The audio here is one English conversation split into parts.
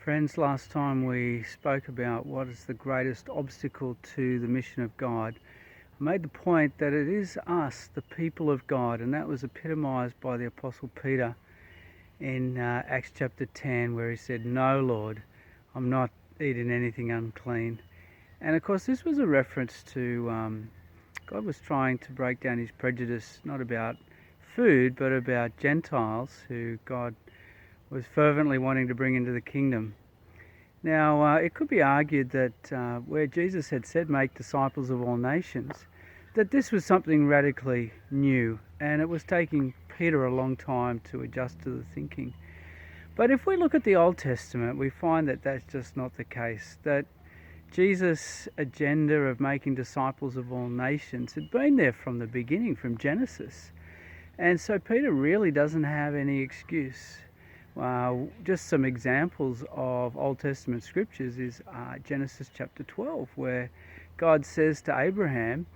Friends, last time we spoke about what is the greatest obstacle to the mission of God. I made the point that it is us, the people of God, and that was epitomised by the Apostle Peter in Acts chapter 10, where he said, "No, Lord, I'm not eating anything unclean." And of course, this was a reference to God was trying to break down his prejudice, not about food, but about Gentiles who God was fervently wanting to bring into the kingdom. Now, it could be argued that where Jesus had said, "Make disciples of all nations," that this was something radically new, and it was taking Peter a long time to adjust to the thinking. But if we look at the Old Testament, we find that that's just not the case, that Jesus' agenda of making disciples of all nations had been there from the beginning, from Genesis. And so Peter really doesn't have any excuse. Just some examples of Old Testament scriptures is Genesis chapter 12, where God says to Abraham,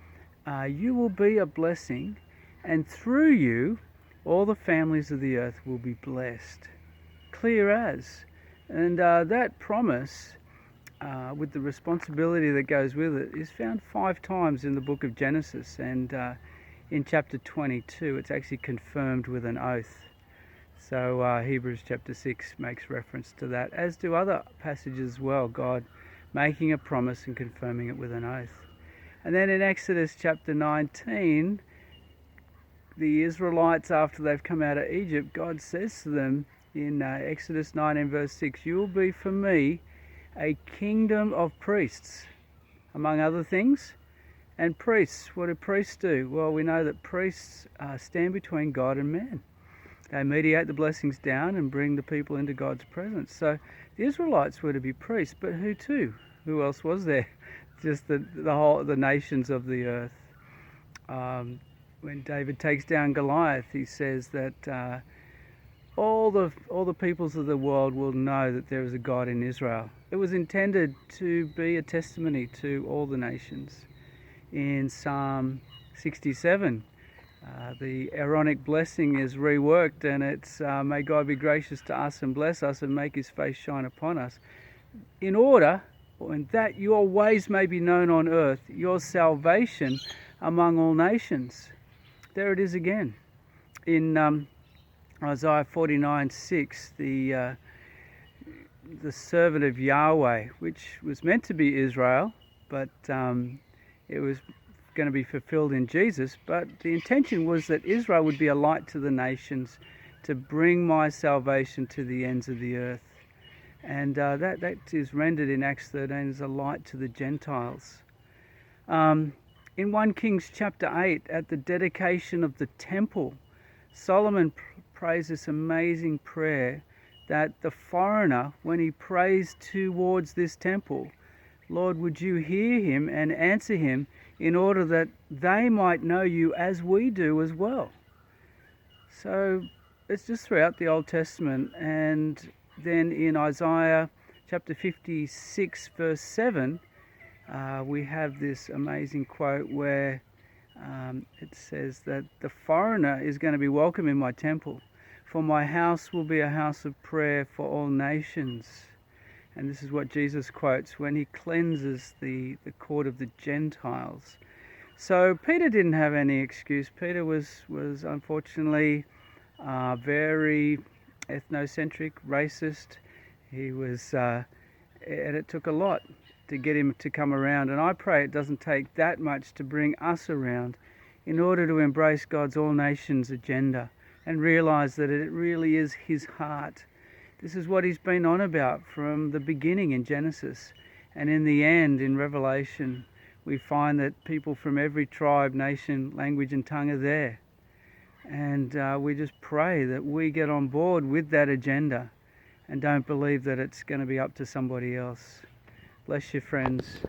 "You will be a blessing, and through you all the families of the earth will be blessed." Clear as. And that promise, with the responsibility that goes with it, is found 5 times in the book of Genesis, and in chapter 22 it's actually confirmed with an oath. So Hebrews chapter 6 makes reference to that, as do other passages as well, God making a promise and confirming it with an oath. And then in Exodus chapter 19, the Israelites, after they've come out of Egypt, God says to them in Exodus 19 verse 6, "You will be for me a kingdom of priests," among other things. And priests, what do priests do? Well, we know that priests stand between God and man. They mediate the blessings down and bring the people into God's presence. So the Israelites were to be priests, but who to? Who else was there? Just the nations of the earth. When David takes down Goliath, he says that all the peoples of the world will know that there is a God in Israel. It was intended to be a testimony to all the nations. In Psalm 67, the Aaronic blessing is reworked, and it's "May God be gracious to us and bless us and make his face shine upon us, in order that your ways may be known on earth, your salvation among all nations." There it is again. In Isaiah 49:6, the servant of Yahweh, which was meant to be Israel, but it was going to be fulfilled in Jesus, but the intention was that Israel would be a light to the nations, to bring my salvation to the ends of the earth. And that is rendered in Acts 13 as a light to the Gentiles. In 1 Kings chapter 8, at the dedication of the temple, Solomon prays this amazing prayer that the foreigner, when he prays towards this temple, "Lord, would you hear him and answer him, in order that they might know you as we do as well." So it's just throughout the Old Testament. And then in Isaiah chapter 56 verse 7, we have this amazing quote where it says that the foreigner is going to be welcome in my temple, for my house will be a house of prayer for all nations. And this is what Jesus quotes when he cleanses the court of the Gentiles. So Peter didn't have any excuse. Peter was unfortunately very ethnocentric, racist. He was, and it took a lot to get him to come around. And I pray it doesn't take that much to bring us around in order to embrace God's all nations agenda and realize that it really is his heart. This is what he's been on about from the beginning in Genesis. And in the end, in Revelation, we find that people from every tribe, nation, language and tongue are there. And we just pray that we get on board with that agenda and don't believe that it's going to be up to somebody else. Bless you, friends.